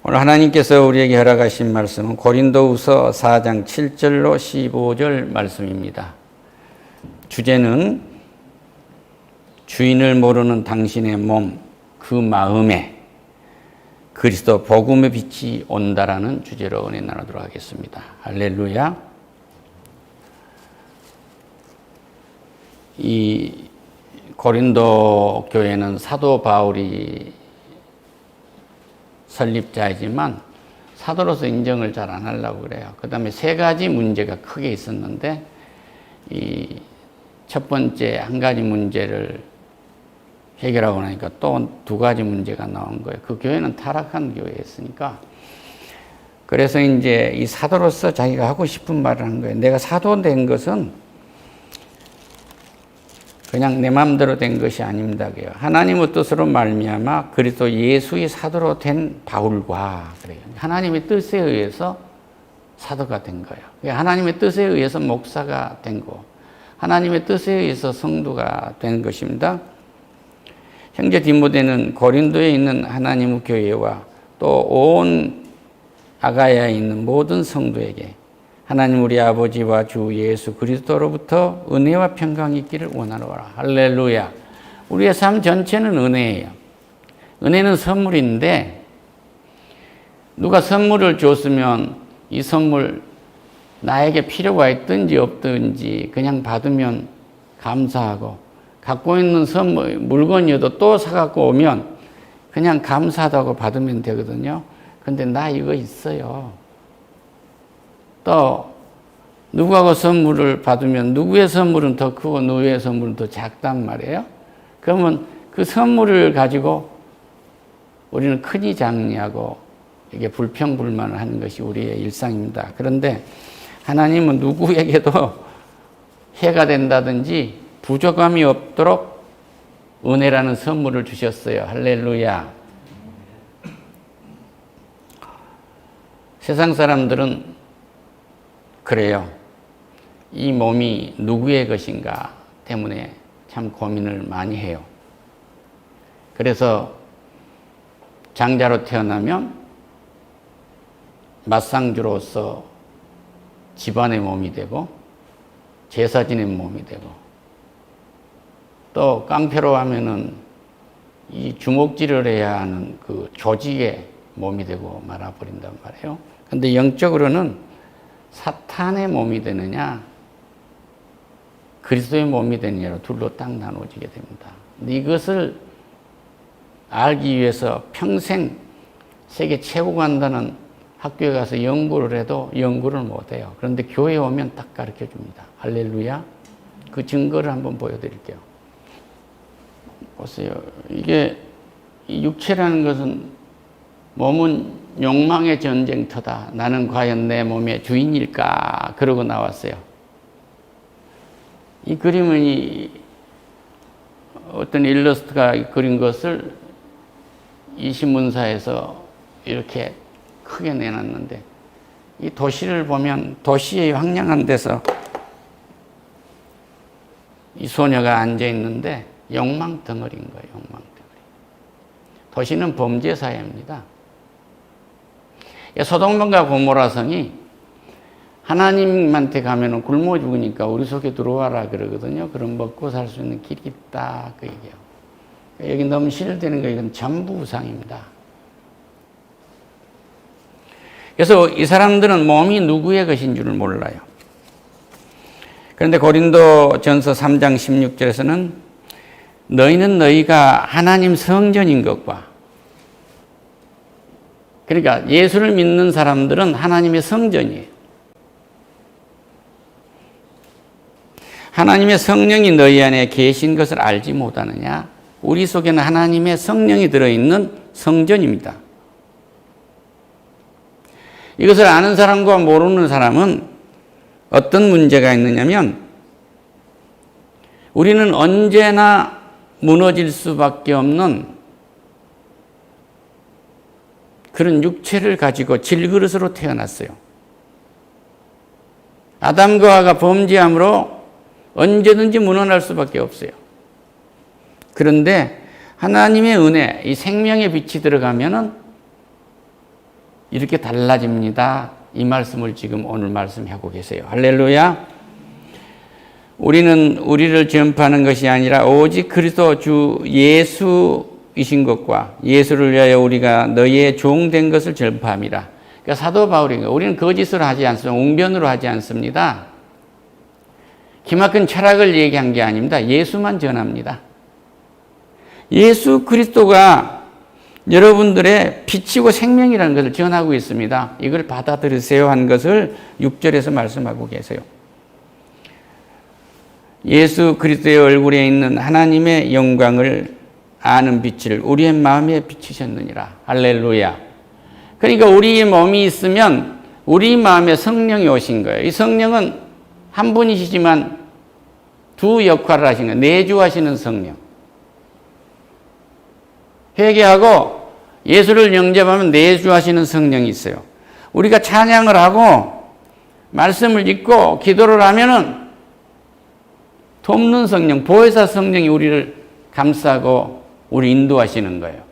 오늘 하나님께서 우리에게 허락하신 말씀은 고린도후서 4장 7절로 15절 말씀입니다. 주제는 주인을 모르는 당신의 몸, 그 마음에 그리스도 복음의 빛이 온다라는 주제로 은혜 나누도록 하겠습니다. 할렐루야. 이 고린도 교회는 사도 바울이 설립자이지만 사도로서 인정을 잘 안 하려고 그래요. 그 다음에 세 가지 문제가 크게 있었는데 이 첫 번째 한 가지 문제를 해결하고 나니까 또 두 가지 문제가 나온 거예요. 그 교회는 타락한 교회였으니까. 그래서 이제 이 사도로서 자기가 하고 싶은 말을 한 거예요. 내가 사도 된 것은 그냥 내 마음대로 된 것이 아닙니다. 하나님의 뜻으로 말미암아 그리스도 예수의 사도로 된 바울과 그래요. 하나님의 뜻에 의해서 사도가 된 거예요. 하나님의 뜻에 의해서 목사가 된 거, 하나님의 뜻에 의해서 성도가 된 것입니다. 형제 디모데는 고린도에 있는 하나님의 교회와 또 온 아가야에 있는 모든 성도에게 하나님 우리 아버지와 주 예수 그리스도로부터 은혜와 평강이 있기를 원하노라. 할렐루야. 우리의 삶 전체는 은혜예요. 은혜는 선물인데 누가 선물을 줬으면 이 선물 나에게 필요가 있든지 없든지 그냥 받으면 감사하고, 갖고 있는 선물 물건이어도 또 사갖고 오면 그냥 감사하다고 받으면 되거든요. 근데 나 이거 있어요. 또 누구하고 선물을 받으면 누구의 선물은 더 크고 누구의 선물은 더 작단 말이에요. 그러면 그 선물을 가지고 우리는 크니 작니하고 이게 불평불만을 하는 것이 우리의 일상입니다. 그런데 하나님은 누구에게도 해가 된다든지 부족함이 없도록 은혜라는 선물을 주셨어요. 할렐루야. 세상 사람들은 그래요. 이 몸이 누구의 것인가 때문에 참 고민을 많이 해요. 그래서 장자로 태어나면 맞상주로서 집안의 몸이 되고 제사지의 몸이 되고 또 깡패로 하면은 이 주먹질을 해야 하는 그 조직의 몸이 되고 말아버린단 말이에요. 근데 영적으로는 사탄의 몸이 되느냐 그리스도의 몸이 되느냐로 둘로 딱 나눠지게 됩니다. 근데 이것을 알기 위해서 평생 세계 최고가 한다는 학교에 가서 연구를 해도 연구를 못해요. 그런데 교회에 오면 딱 가르쳐 줍니다. 할렐루야. 그 증거를 한번 보여드릴게요. 보세요. 이게 육체라는 것은 몸은 욕망의 전쟁터다. 나는 과연 내 몸의 주인일까? 그러고 나왔어요. 이 그림은 어떤 일러스트가 그린 것을 이 신문사에서 이렇게 크게 내놨는데 이 도시를 보면 도시의 황량한 데서 이 소녀가 앉아 있는데 욕망 덩어리인 거예요. 욕망 덩어리. 도시는 범죄 사회입니다. 소돔과 고모라 성이 하나님한테 가면은 굶어 죽으니까 우리 속에 들어와라 그러거든요. 그럼 먹고 살 수 있는 길이 있다 그 얘기예요. 여기 넘실대는 거 이건 전부 우상입니다. 그래서 이 사람들은 몸이 누구의 것인 줄을 몰라요. 그런데 고린도전서 3장 16절에서는 너희는 너희가 하나님 성전인 것과, 그러니까 예수를 믿는 사람들은 하나님의 성전이에요. 하나님의 성령이 너희 안에 계신 것을 알지 못하느냐? 우리 속에는 하나님의 성령이 들어있는 성전입니다. 이것을 아는 사람과 모르는 사람은 어떤 문제가 있느냐면 우리는 언제나 무너질 수밖에 없는 그런 육체를 가지고 질그릇으로 태어났어요. 아담과 하와가 범죄함으로 언제든지 무너날 수밖에 없어요. 그런데 하나님의 은혜, 이 생명의 빛이 들어가면은 이렇게 달라집니다. 이 말씀을 지금 오늘 말씀하고 계세요. 할렐루야. 우리는 우리를 전파하는 것이 아니라 오직 그리스도 주 예수이신 것과 예수를 위하여 우리가 너희의 종된 것을 전파함이라. 그러니까 사도 바울인 거예요. 우리는 거짓으로 하지 않습니다. 웅변으로 하지 않습니다. 기막힌 철학을 얘기한 게 아닙니다. 예수만 전합니다. 예수 그리스도가 여러분들의 빛이고 생명이라는 것을 전하고 있습니다. 이걸 받아들이세요 한 것을 6절에서 말씀하고 계세요. 예수 그리스도의 얼굴에 있는 하나님의 영광을 아는 빛을 우리의 마음에 비추셨느니라. 할렐루야. 그러니까 우리의 몸이 있으면 우리 마음에 성령이 오신 거예요. 이 성령은 한 분이시지만 두 역할을 하신 거예요. 내주하시는 성령. 회개하고 예수를 영접하면 내주하시는 성령이 있어요. 우리가 찬양을 하고 말씀을 읽고 기도를 하면은 돕는 성령, 보혜사 성령이 우리를 감싸고 우리 인도하시는 거예요.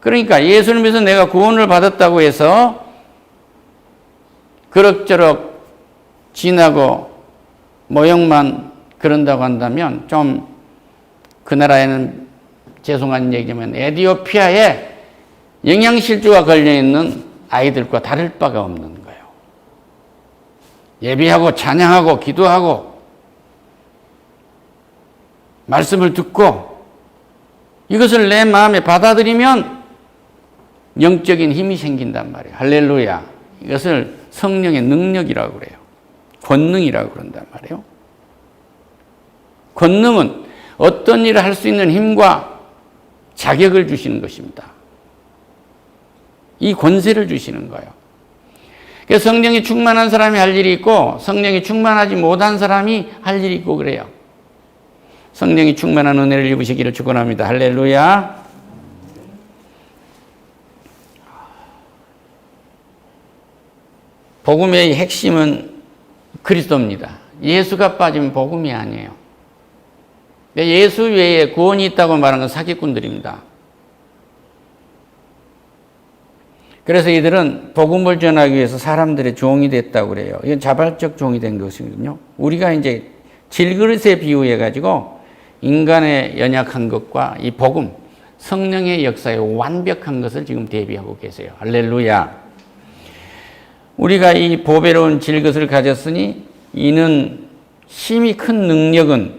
그러니까 예수를 믿어서 내가 구원을 받았다고 해서 그럭저럭 지나고 모형만 그런다고 한다면 좀 그 나라에는 죄송한 얘기지만 에티오피아에 영양실조가 걸려있는 아이들과 다를 바가 없는 거예요. 예배하고 찬양하고 기도하고 말씀을 듣고 이것을 내 마음에 받아들이면 영적인 힘이 생긴단 말이에요. 할렐루야. 이것을 성령의 능력이라고 그래요. 권능이라고 그런단 말이에요. 권능은 어떤 일을 할 수 있는 힘과 자격을 주시는 것입니다. 이 권세를 주시는 거예요. 그래서 성령이 충만한 사람이 할 일이 있고 성령이 충만하지 못한 사람이 할 일이 있고 그래요. 성령이 충만한 은혜를 입으시기를 축원합니다. 할렐루야. 복음의 핵심은 그리스도입니다. 예수가 빠지면 복음이 아니에요. 예수 외에 구원이 있다고 말하는 건 사기꾼들입니다. 그래서 이들은 복음을 전하기 위해서 사람들의 종이 됐다고 그래요. 이건 자발적 종이 된 것이거든요. 우리가 이제 질그릇에 비유해가지고 인간의 연약한 것과 이 복음, 성령의 역사의 완벽한 것을 지금 대비하고 계세요. 할렐루야. 우리가 이 보배로운 질것을 가졌으니 이는 심히 큰 능력은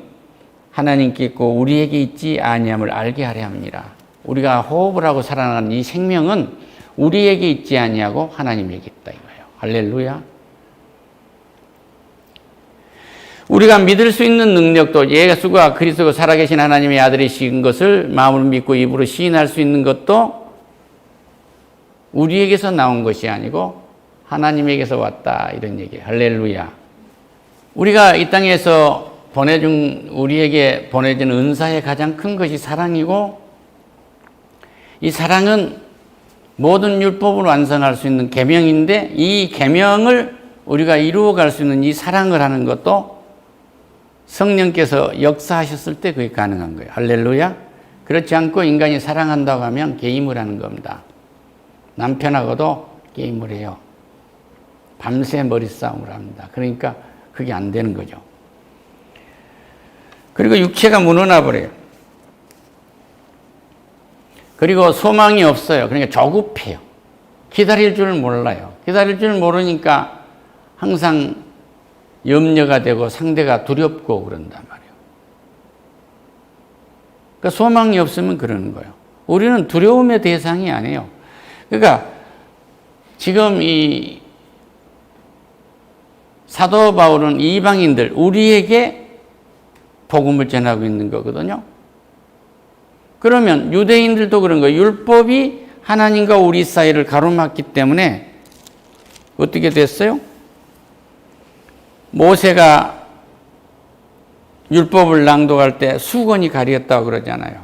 하나님께 있고 우리에게 있지 아니함을 알게 하려 합니다. 우리가 호흡을 하고 살아나는 이 생명은 우리에게 있지 아니하고 하나님에게 있다 이거예요. 할렐루야. 우리가 믿을 수 있는 능력도 예수가 그리스도가 살아계신 하나님의 아들이신 것을 마음으로 믿고 입으로 시인할 수 있는 것도 우리에게서 나온 것이 아니고 하나님에게서 왔다 이런 얘기예요. 할렐루야. 우리가 이 땅에서 우리에게 보내준 은사의 가장 큰 것이 사랑이고 이 사랑은 모든 율법을 완성할 수 있는 계명인데 이 계명을 우리가 이루어갈 수 있는 이 사랑을 하는 것도 성령께서 역사하셨을 때 그게 가능한 거예요. 할렐루야. 그렇지 않고 인간이 사랑한다고 하면 게임을 하는 겁니다. 남편하고도 게임을 해요. 밤새 머리싸움을 합니다. 그러니까 그게 안 되는 거죠. 그리고 육체가 무너나 버려요. 그리고 소망이 없어요. 그러니까 조급해요. 기다릴 줄 몰라요. 기다릴 줄 모르니까 항상 염려가 되고 상대가 두렵고 그런단 말이에요. 그러니까 소망이 없으면 그러는 거예요. 우리는 두려움의 대상이 아니에요. 그러니까 지금 이 사도 바울은 이방인들, 우리에게 복음을 전하고 있는 거거든요. 그러면 유대인들도 그런 거예요. 율법이 하나님과 우리 사이를 가로막기 때문에 어떻게 됐어요? 모세가 율법을 낭독할 때 수건이 가렸다고 그러잖아요.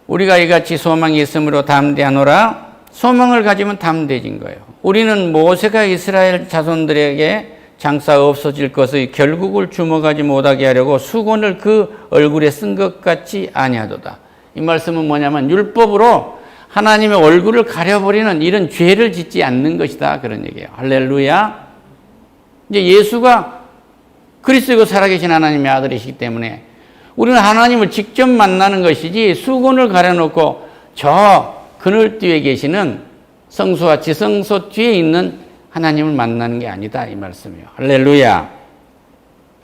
우리가 이같이 소망이 있으므로 담대하노라. 소망을 가지면 담대해진 거예요. 우리는 모세가 이스라엘 자손들에게 장사 없어질 것의 결국을 주목하지 못하게 하려고 수건을 그 얼굴에 쓴 것 같지 아니하도다. 이 말씀은 뭐냐면 율법으로 하나님의 얼굴을 가려버리는 이런 죄를 짓지 않는 것이다. 그런 얘기예요. 할렐루야. 이제 예수가 그리스도이고 살아계신 하나님의 아들이시기 때문에 우리는 하나님을 직접 만나는 것이지 수건을 가려놓고 저 그늘 뒤에 계시는 성소와 지성소 뒤에 있는 하나님을 만나는 게 아니다. 이 말씀이에요. 할렐루야.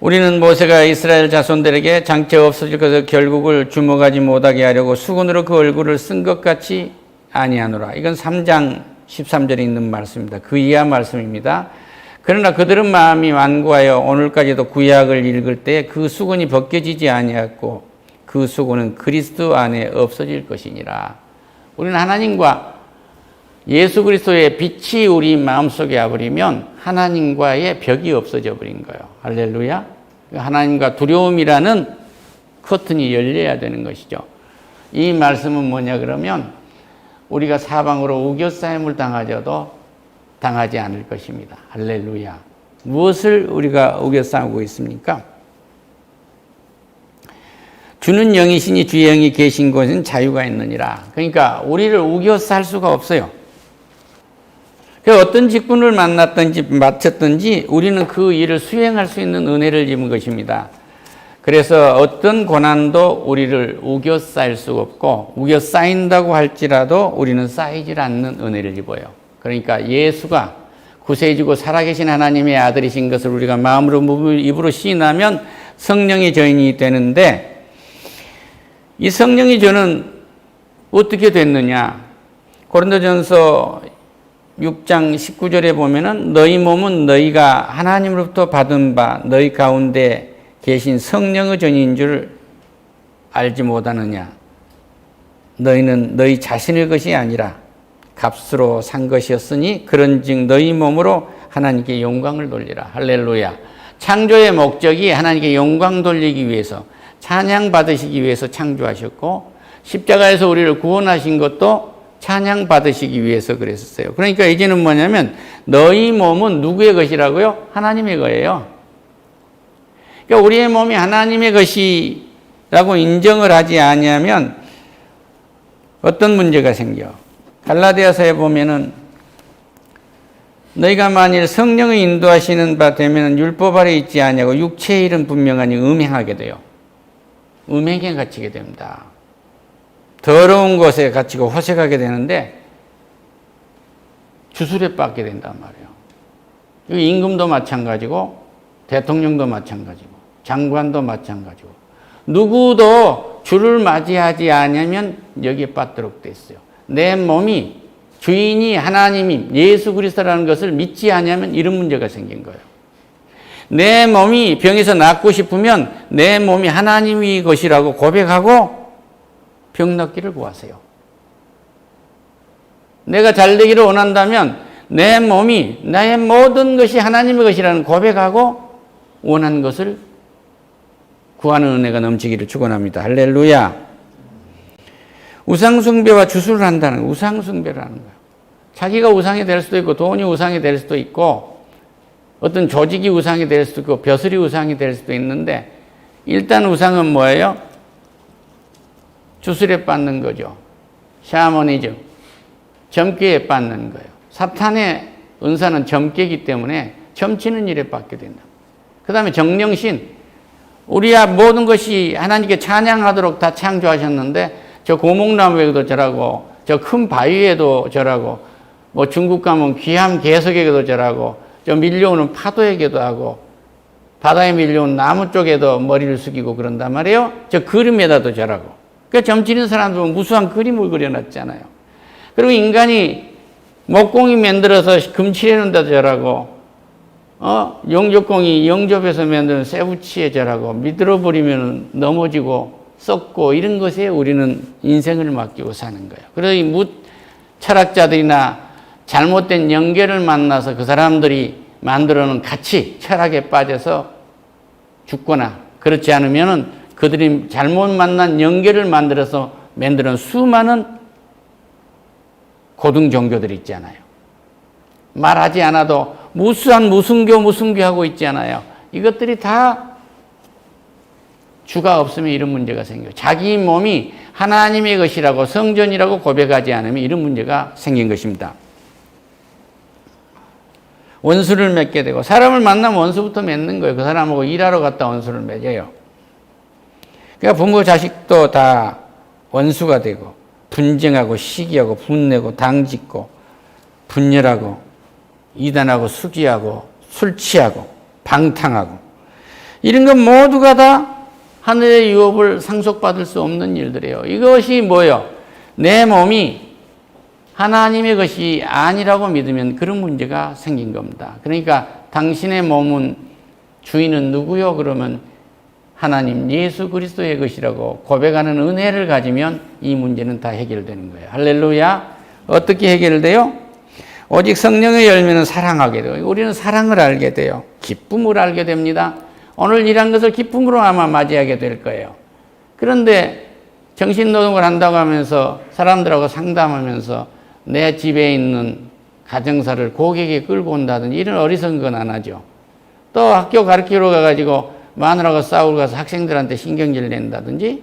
우리는 모세가 이스라엘 자손들에게 장차 없어질 것을 결국을 주목하지 못하게 하려고 수건으로 그 얼굴을 쓴 것 같이 아니하노라. 이건 3장 13절에 있는 말씀입니다. 그 이하 말씀입니다. 그러나 그들은 마음이 완고하여 오늘까지도 구약을 읽을 때 그 수건이 벗겨지지 아니하고 그 수건은 그리스도 안에 없어질 것이니라. 우리는 하나님과 예수 그리스도의 빛이 우리 마음속에 와버리면 하나님과의 벽이 없어져 버린 거예요. 할렐루야. 하나님과 두려움이라는 커튼이 열려야 되는 것이죠. 이 말씀은 뭐냐 그러면 우리가 사방으로 우겨싸임을 당하지 않을 것입니다. 할렐루야. 무엇을 우리가 우겨싸고 있습니까? 주는 영이시니 주의 영이 계신 곳은 자유가 있느니라. 그러니까 우리를 우겨쌀 수가 없어요. 어떤 직분을 맡았든지 우리는 그 일을 수행할 수 있는 은혜를 입은 것입니다. 그래서 어떤 고난도 우리를 우겨싸일 수 없고 우겨싸인다고 할지라도 우리는 쌓이질 않는 은혜를 입어요. 그러니까 예수가 구세주고 살아계신 하나님의 아들이신 것을 우리가 마음으로 입으로 시인하면 성령의 저인이 되는데 이 성령의 저는 어떻게 됐느냐? 고린도전서 6장 19절에 보면은 너희 몸은 너희가 하나님으로부터 받은 바 너희 가운데 계신 성령의 전인 줄 알지 못하느냐? 너희는 너희 자신의 것이 아니라 값으로 산 것이었으니 그런즉 너희 몸으로 하나님께 영광을 돌리라. 할렐루야. 창조의 목적이 하나님께 영광 돌리기 위해서 찬양 받으시기 위해서 창조하셨고 십자가에서 우리를 구원하신 것도 찬양 받으시기 위해서 그랬었어요. 그러니까 이제는 뭐냐면 너희 몸은 누구의 것이라고요? 하나님의 거예요. 그러니까 우리의 몸이 하나님의 것이라고 인정을 하지 아니하면 어떤 문제가 생겨? 갈라디아서에 보면은 너희가 만일 성령의 인도하시는 바 되면 율법 아래 있지 아니하고 육체의 일은 분명하니 음행하게 돼요. 음행에 갇히게 됩니다. 더러운 것에 갇히고 호색하게 되는데 주술에 빠지게 된단 말이에요. 임금도 마찬가지고 대통령도 마찬가지고 장관도 마찬가지고 누구도 주를 맞이하지 않으면 여기에 빠뜨리게 됐어요. 내 몸이 주인이 하나님이 예수 그리스도라는 것을 믿지 않으면 이런 문제가 생긴 거예요. 내 몸이 병에서 낫고 싶으면 내 몸이 하나님의 것이라고 고백하고 병 낫기를 구하세요. 내가 잘 되기를 원한다면 내 몸이 나의 모든 것이 하나님의 것이라는 고백하고 원하는 것을 구하는 은혜가 넘치기를 축원합니다. 할렐루야. 우상숭배와 주술을 한다는 거예요. 우상숭배를 하는 거예요. 자기가 우상이 될 수도 있고 돈이 우상이 될 수도 있고 어떤 조직이 우상이 될 수도 있고 벼슬이 우상이 될 수도 있는데 일단 우상은 뭐예요? 주술에 빠는 거죠. 샤머니즘, 점괘에 빠는 거예요. 사탄의 은사는 점괘이기 때문에 점치는 일에 빠게 된다. 그 다음에 정령신, 우리야 모든 것이 하나님께 찬양하도록 다 창조하셨는데 저 고목나무에도 저라고 저 큰 바위에도 저라고 뭐 중국 가면 귀함 개석에게도 저라고 저 밀려오는 파도에게도 하고 바다에 밀려온 나무 쪽에도 머리를 숙이고 그런단 말이에요. 저 그림에다도 저라고. 그러니까 점치는 사람들은 무수한 그림을 그려놨잖아요. 그리고 인간이 목공이 만들어서 금칠해 놓은 데도 저라고 용접공이 영접해서 만든 쇠붙이에 저라고 미들어버리면 넘어지고 썩고 이런 것에 우리는 인생을 맡기고 사는 거예요. 그래서 이 철학자들이나 잘못된 연결을 만나서 그 사람들이 만들어놓은 가치, 철학에 빠져서 죽거나 그렇지 않으면은 그들이 잘못 만난 연결을 만들어서 만드는 수많은 고등 종교들이 있잖아요. 말하지 않아도 무수한 무승교 하고 있잖아요. 이것들이 다 주가 없으면 이런 문제가 생겨요. 자기 몸이 하나님의 것이라고 성전이라고 고백하지 않으면 이런 문제가 생긴 것입니다. 원수를 맺게 되고, 사람을 만나면 원수부터 맺는 거예요. 그 사람하고 일하러 갔다 원수를 맺어요. 그러니까 부모 자식도 다 원수가 되고, 분쟁하고 시기하고 분내고 당짓고 분열하고 이단하고 수기하고 술 취하고 방탕하고, 이런 것 모두가 다 하늘의 유업을 상속받을 수 없는 일들이에요. 이것이 뭐예요? 내 몸이 하나님의 것이 아니라고 믿으면 그런 문제가 생긴 겁니다. 그러니까 당신의 몸은 주인은 누구요? 그러면 하나님 예수 그리스도의 것이라고 고백하는 은혜를 가지면 이 문제는 다 해결되는 거예요. 할렐루야. 어떻게 해결돼요? 오직 성령의 열매는 사랑하게 돼요. 우리는 사랑을 알게 돼요. 기쁨을 알게 됩니다. 오늘 일한 것을 기쁨으로 아마 맞이하게 될 거예요. 그런데 정신노동을 한다고 하면서 사람들하고 상담하면서 내 집에 있는 가정사를 고객에 끌고 온다든지 이런 어리석은 건 안 하죠. 또 학교 가르치러 가가지고 마누라가 싸우고 가서 학생들한테 신경질 낸다든지,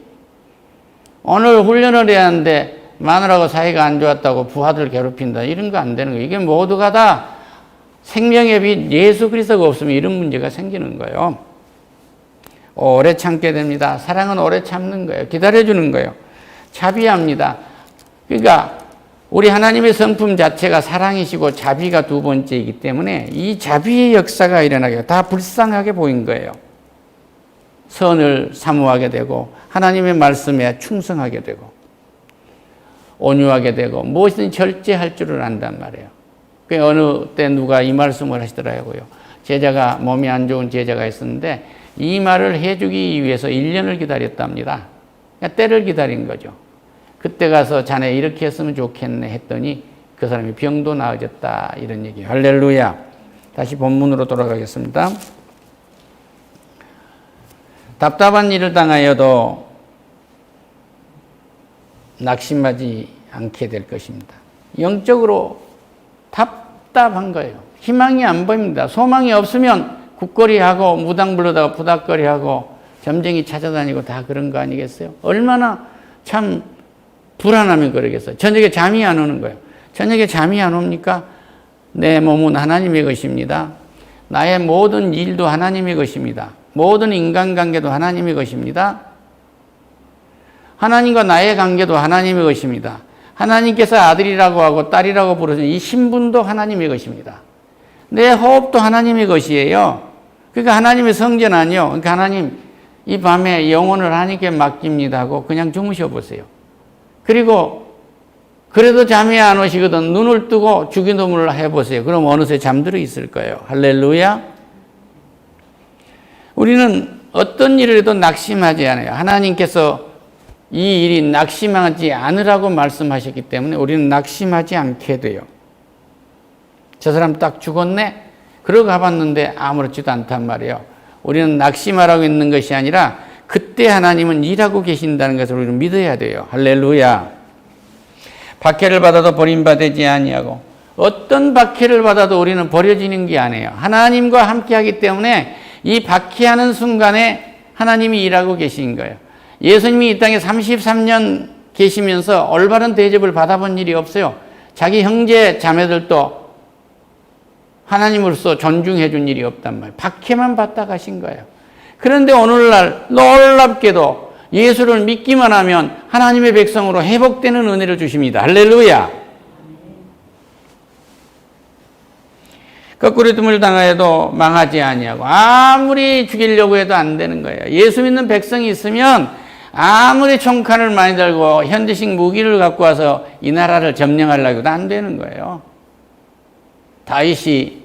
오늘 훈련을 해야 하는데 마누라가 사이가 안 좋았다고 부하들 괴롭힌다, 이런 거 안 되는 거예요. 이게 모두가 다 생명의 빛 예수 그리스도가 없으면 이런 문제가 생기는 거예요. 오래 참게 됩니다. 사랑은 오래 참는 거예요. 기다려주는 거예요. 자비합니다. 그러니까 우리 하나님의 성품 자체가 사랑이시고 자비가 두 번째이기 때문에 이 자비의 역사가 일어나게, 다 불쌍하게 보인 거예요. 선을 사모하게 되고 하나님의 말씀에 충성하게 되고 온유하게 되고 무엇이든 절제할 줄을 안단 말이에요. 그 어느 때 누가 이 말씀을 하시더라고요. 제자가, 몸이 안 좋은 제자가 있었는데 이 말을 해주기 위해서 1년을 기다렸답니다. 그러니까 때를 기다린 거죠. 그때 가서 자네 이렇게 했으면 좋겠네 했더니 그 사람이 병도 나아졌다, 이런 얘기예요. 할렐루야. 다시 본문으로 돌아가겠습니다. 답답한 일을 당하여도 낙심하지 않게 될 것입니다. 영적으로 답답한 거예요. 희망이 안 보입니다. 소망이 없으면 국거리하고 무당 불러다가 부닥거리하고 점쟁이 찾아다니고 다 그런 거 아니겠어요? 얼마나 참 불안하면 그러겠어요. 저녁에 잠이 안 오는 거예요. 저녁에 잠이 안 옵니까? 내 몸은 하나님의 것입니다. 나의 모든 일도 하나님의 것입니다. 모든 인간관계도 하나님의 것입니다. 하나님과 나의 관계도 하나님의 것입니다. 하나님께서 아들이라고 하고 딸이라고 부르신 이 신분도 하나님의 것입니다. 내 호흡도 하나님의 것이에요. 그러니까 하나님의 성전 아니요. 그러니까 하나님, 이 밤에 영혼을 하나님께 맡깁니다 하고 그냥 주무셔 보세요. 그리고 그래도 잠이 안 오시거든 눈을 뜨고 주기도문을 해보세요. 그럼 어느새 잠들어 있을 거예요. 할렐루야. 우리는 어떤 일을 해도 낙심하지 않아요. 하나님께서 이 일이 낙심하지 않으라고 말씀하셨기 때문에 우리는 낙심하지 않게 돼요. 저 사람 딱 죽었네? 그러고 가봤는데 아무렇지도 않단 말이에요. 우리는 낙심하라고 있는 것이 아니라 그때 하나님은 일하고 계신다는 것을 우리는 믿어야 돼요. 할렐루야. 박해를 받아도 버림받지 아니하고, 어떤 박해를 받아도 우리는 버려지는 게 아니에요. 하나님과 함께하기 때문에 이 박해하는 순간에 하나님이 일하고 계신 거예요. 예수님이 이 땅에 33년 계시면서 올바른 대접을 받아본 일이 없어요. 자기 형제 자매들도 하나님으로서 존중해 준 일이 없단 말이에요. 박해만 받다 가신 거예요. 그런데 오늘날 놀랍게도 예수를 믿기만 하면 하나님의 백성으로 회복되는 은혜를 주십니다. 할렐루야. 거꾸로 뜸을 당하여도 망하지 아니하고, 아무리 죽이려고 해도 안 되는 거예요. 예수 믿는 백성이 있으면 아무리 총칼을 많이 들고 현대식 무기를 갖고 와서 이 나라를 점령하려고 해도 안 되는 거예요. 다윗이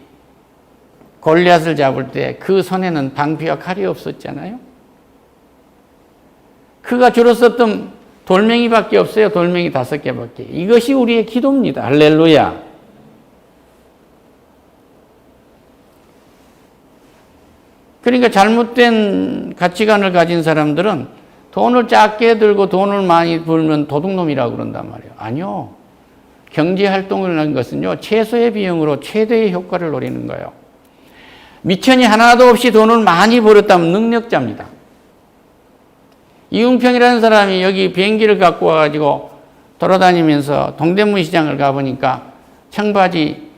골리앗을 잡을 때 그 손에는 방피와 칼이 없었잖아요. 그가 주로 썼던 돌멩이밖에 없어요. 돌멩이 5개밖에. 이것이 우리의 기도입니다. 할렐루야. 그러니까 잘못된 가치관을 가진 사람들은 돈을 작게 들고 돈을 많이 벌면 도둑놈이라고 그런단 말이에요. 아니요. 경제활동을 하는 것은요, 최소의 비용으로 최대의 효과를 노리는 거예요. 미천이 하나도 없이 돈을 많이 벌었다면 능력자입니다. 이웅평이라는 사람이 여기 비행기를 갖고 와가지고 돌아다니면서 동대문 시장을 가보니까 청바지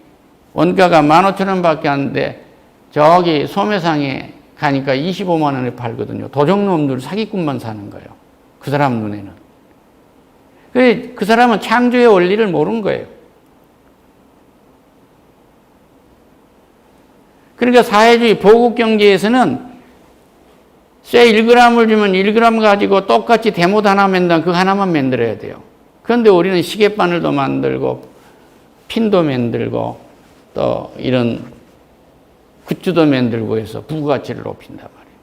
원가가 15,000원 밖에 안 돼. 저기 소매상에 가니까 25만 원에 팔거든요. 도적놈들 사기꾼만 사는 거예요. 그 사람 눈에는. 그 사람은 창조의 원리를 모르는 거예요. 그러니까 사회주의 보국경제에서는 쇠 1g을 주면 1g 가지고 똑같이 대못 하나 만들면 그 하나만 만들어야 돼요. 그런데 우리는 시계바늘도 만들고 핀도 만들고 또 이런 굿즈도 만들고 해서 부가치를 높인단 말이에요.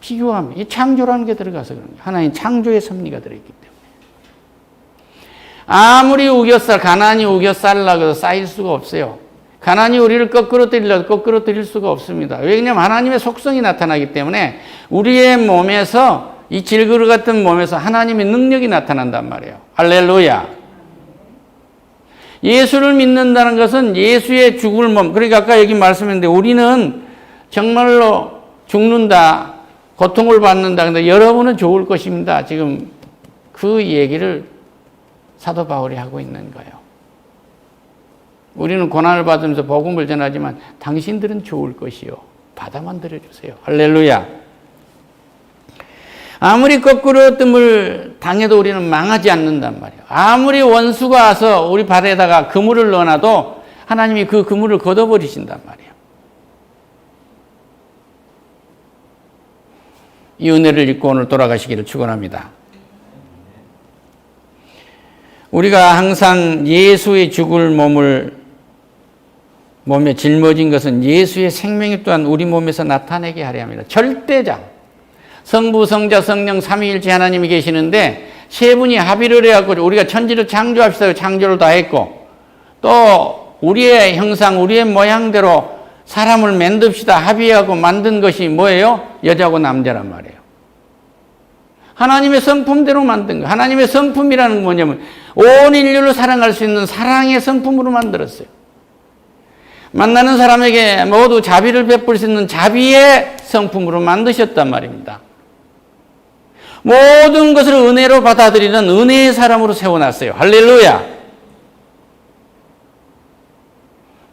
비교하면 이 창조라는 게 들어가서 그런 거예요. 하나님 창조의 섭리가 들어있기 때문에. 아무리 가난이 우겨살라고 해서 쌓일 수가 없어요. 가난이 우리를 거꾸로 때리려도 거꾸로 때릴 수가 없습니다. 왜냐하면 하나님의 속성이 나타나기 때문에 우리의 몸에서 이 질그릇 같은 몸에서 하나님의 능력이 나타난단 말이에요. 할렐루야. 예수를 믿는다는 것은 예수의 죽을 몸. 그러니까 아까 여기 말씀했는데 우리는 정말로 죽는다, 고통을 받는다. 근데 여러분은 좋을 것입니다. 지금 그 얘기를 사도 바울이 하고 있는 거예요. 우리는 고난을 받으면서 복음을 전하지만 당신들은 좋을 것이요. 받아만 들여주세요. 할렐루야. 아무리 거꾸로 뜸을 당해도 우리는 망하지 않는단 말이에요. 아무리 원수가 와서 우리 발에다가 그물을 넣어놔도 하나님이 그 그물을 걷어버리신단 말이에요. 이 은혜를 잊고 오늘 돌아가시기를 축원합니다. 우리가 항상 예수의 죽을 몸에 짊어진 것은 예수의 생명이 또한 우리 몸에서 나타내게 하려 합니다. 절대장. 성부, 성자, 성령, 삼위일체 하나님이 계시는데 세 분이 합의를 해갖고 우리가 천지를 창조합시다. 창조를 다 했고 또 우리의 형상, 우리의 모양대로 사람을 만듭시다. 합의하고 만든 것이 뭐예요? 여자고 남자란 말이에요. 하나님의 성품대로 만든 거. 하나님의 성품이라는 건 뭐냐면 온 인류를 사랑할 수 있는 사랑의 성품으로 만들었어요. 만나는 사람에게 모두 자비를 베풀 수 있는 자비의 성품으로 만드셨단 말입니다. 모든 것을 은혜로 받아들이는 은혜의 사람으로 세워놨어요. 할렐루야.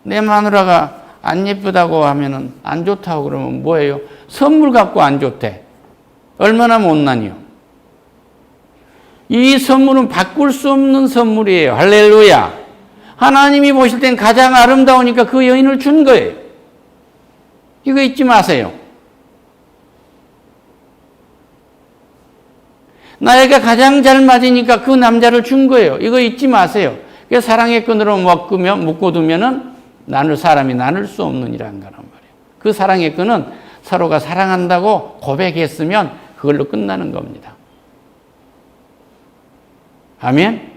내 마누라가 안 예쁘다고 하면은 안 좋다고 그러면 뭐예요? 선물 갖고 안 좋대. 얼마나 못나니요. 이 선물은 바꿀 수 없는 선물이에요. 할렐루야. 하나님이 보실 땐 가장 아름다우니까 그 여인을 준 거예요. 이거 잊지 마세요. 나에게 가장 잘 맞으니까 그 남자를 준 거예요. 이거 잊지 마세요. 그래서 사랑의 끈으로 묶어두면은 사람이 나눌 수 없는 이라는 거란 말이에요. 그 사랑의 끈은 서로가 사랑한다고 고백했으면 그걸로 끝나는 겁니다. 아멘?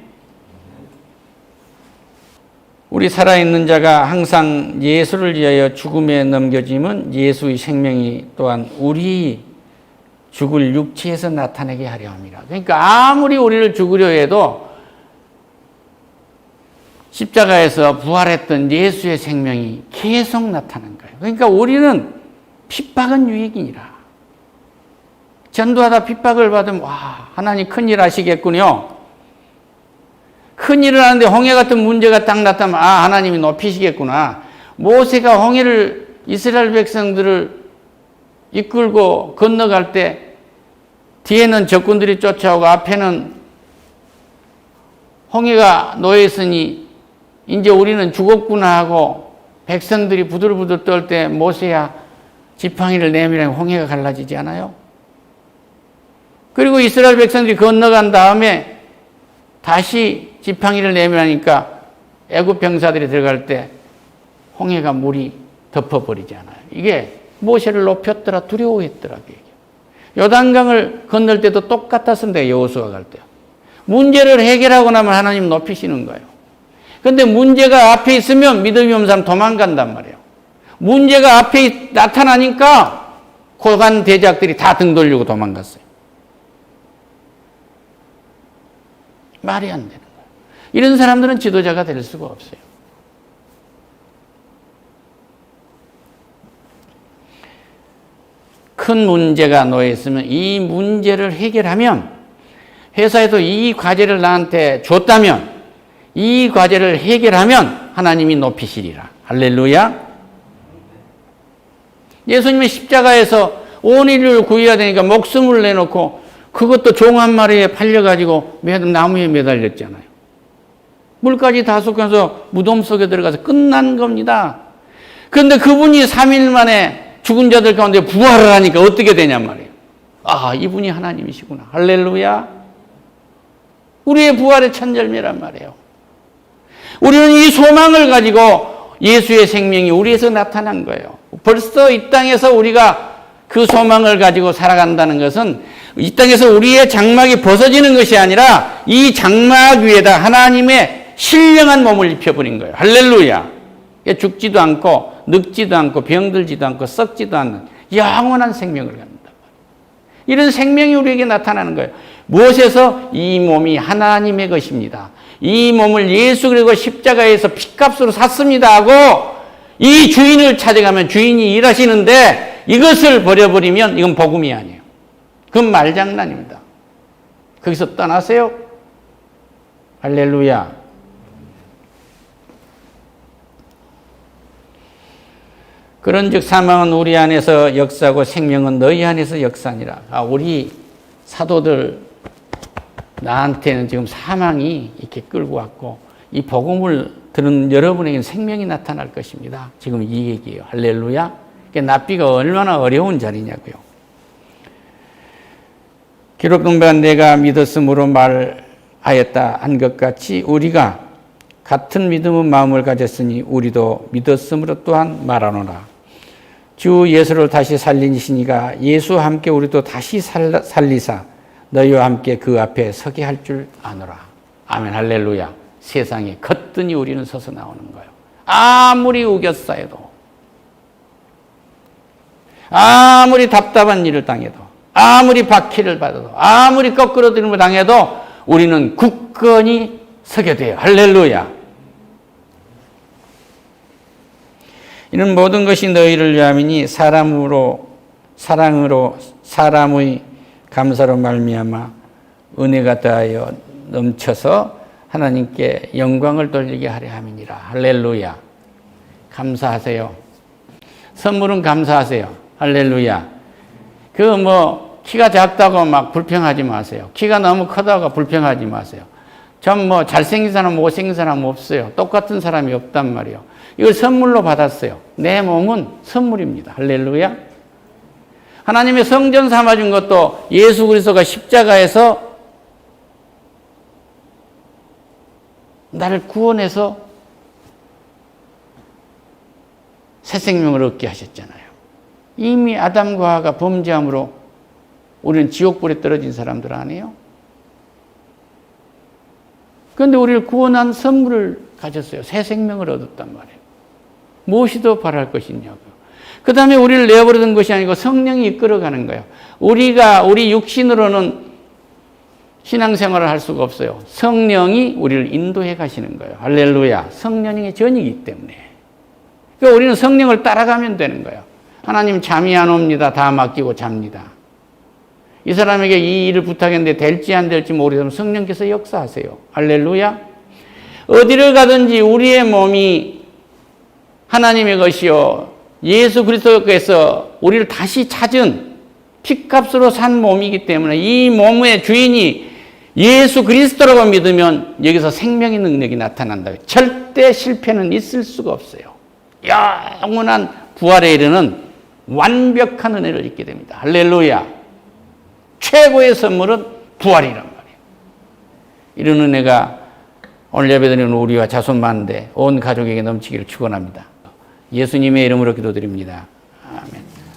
우리 살아있는 자가 항상 예수를 위하여 죽음에 넘겨짐은 예수의 생명이 또한 우리 죽을 육체에서 나타내게 하려 합니다. 그러니까 아무리 우리를 죽으려 해도 십자가에서 부활했던 예수의 생명이 계속 나타난 거예요. 그러니까 우리는 핍박은 유익이니라. 전도하다 핍박을 받으면 와, 하나님 큰일 하시겠군요. 큰일을 하는데 홍해 같은 문제가 딱 나타나면 하나님이 높이시겠구나. 모세가 홍해를 이스라엘 백성들을 이끌고 건너갈 때 뒤에는 적군들이 쫓아오고 앞에는 홍해가 놓여있으니 이제 우리는 죽었구나 하고 백성들이 부들부들 떨 때 모세야 지팡이를 내밀면 홍해가 갈라지지 않아요? 그리고 이스라엘 백성들이 건너간 다음에 다시 지팡이를 내밀으니까 애굽 병사들이 들어갈 때 홍해가 물이 덮어버리지 않아요. 이게 모세를 높였더라 두려워했더라. 요단강을 건널 때도 똑같았습니다. 여호수아 갈 때. 문제를 해결하고 나면 하나님 높이시는 거예요. 그런데 문제가 앞에 있으면 믿음이 없는 사람 도망간단 말이에요. 문제가 앞에 나타나니까 고관 대작들이 다 등 돌리고 도망갔어요. 말이 안 되는 거예요. 이런 사람들은 지도자가 될 수가 없어요. 큰 문제가 놓여 있으면 이 문제를 해결하면, 회사에도 이 과제를 나한테 줬다면 이 과제를 해결하면 하나님이 높이시리라. 할렐루야. 예수님이 십자가에서 온 인류를 구해야 되니까 목숨을 내놓고 그것도 종 한 마리에 팔려가지고 나무에 매달렸잖아요. 물까지 다 쏟아서 무덤 속에 들어가서 끝난 겁니다. 그런데 그분이 3일 만에 죽은 자들 가운데 부활을 하니까 어떻게 되냔 말이에요. 아, 이분이 하나님이시구나. 할렐루야. 우리의 부활의 첫열매란 말이에요. 우리는 이 소망을 가지고 예수의 생명이 우리에서 나타난 거예요. 벌써 이 땅에서 우리가 그 소망을 가지고 살아간다는 것은 이 땅에서 우리의 장막이 벗어지는 것이 아니라 이 장막 위에다 하나님의 신령한 몸을 입혀버린 거예요. 할렐루야. 죽지도 않고 늙지도 않고 병들지도 않고 썩지도 않는 영원한 생명을 갖는다. 이런 생명이 우리에게 나타나는 거예요. 무엇에서? 이 몸이 하나님의 것입니다. 이 몸을 예수 그리스도 십자가에서 핏값으로 샀습니다 하고 이 주인을 찾아가면 주인이 일하시는데 이것을 버려버리면 이건 복음이 아니에요. 그건 말장난입니다. 거기서 떠나세요. 할렐루야. 그런즉 사망은 우리 안에서 역사하고 생명은 너희 안에서 역사하니라. 우리 사도들 나한테는 지금 사망이 이렇게 끌고 왔고 이 복음을 들은 여러분에게는 생명이 나타날 것입니다. 지금 이 얘기예요. 할렐루야. 납비가 얼마나 어려운 자리냐고요. 기록된 바 내가 믿었으므로 말하였다 한 것 같이 우리가 같은 믿음의 마음을 가졌으니 우리도 믿었으므로 또한 말하노라. 주 예수를 다시 살리시니가 예수와 함께 우리도 다시 살리사 너희와 함께 그 앞에 서게 할 줄 아노라. 아멘. 할렐루야. 세상에 거뜬히 우리는 서서 나오는 거예요. 아무리 우겼사여도, 아무리 답답한 일을 당해도, 아무리 박해를 받아도, 아무리 거꾸로 들림을 당해도 우리는 굳건히 서게 돼요. 할렐루야. 이는 모든 것이 너희를 위함이니 사랑으로 사람의 감사로 말미암아 은혜가 더하여 넘쳐서 하나님께 영광을 돌리게 하려 함이니라. 할렐루야. 감사하세요. 선물은 감사하세요. 할렐루야. 키가 작다고 막 불평하지 마세요. 키가 너무 크다고 불평하지 마세요. 전 잘생긴 사람, 못생긴 사람 없어요. 똑같은 사람이 없단 말이에요. 이걸 선물로 받았어요. 내 몸은 선물입니다. 할렐루야. 하나님의 성전 삼아준 것도 예수 그리스도가 십자가에서 나를 구원해서 새 생명을 얻게 하셨잖아요. 이미 아담과 하와가 범죄함으로 우리는 지옥불에 떨어진 사람들 아니에요? 그런데 우리를 구원한 선물을 가졌어요. 새 생명을 얻었단 말이에요. 무엇이 더 바랄 것이냐고요. 그 다음에 우리를 내버려둔 것이 아니고 성령이 이끌어가는 거예요. 우리 육신으로는 신앙생활을 할 수가 없어요. 성령이 우리를 인도해 가시는 거예요. 할렐루야. 성령의 전이기 때문에. 그러니까 우리는 성령을 따라가면 되는 거예요. 하나님 잠이 안 옵니다. 다 맡기고 잡니다. 이 사람에게 이 일을 부탁했는데 될지 안 될지 모르겠으면 성령께서 역사하세요. 할렐루야. 어디를 가든지 우리의 몸이 하나님의 것이요 예수 그리스도께서 우리를 다시 찾은 핏값으로 산 몸이기 때문에 이 몸의 주인이 예수 그리스도라고 믿으면 여기서 생명의 능력이 나타난다. 절대 실패는 있을 수가 없어요. 영원한 부활에 이르는 완벽한 은혜를 입게 됩니다. 할렐루야. 최고의 선물은 부활이란 말이에요. 이런 은혜가 오늘 예배드리는 우리와 자손 많은데 온 가족에게 넘치기를 축원합니다. 예수님의 이름으로 기도드립니다.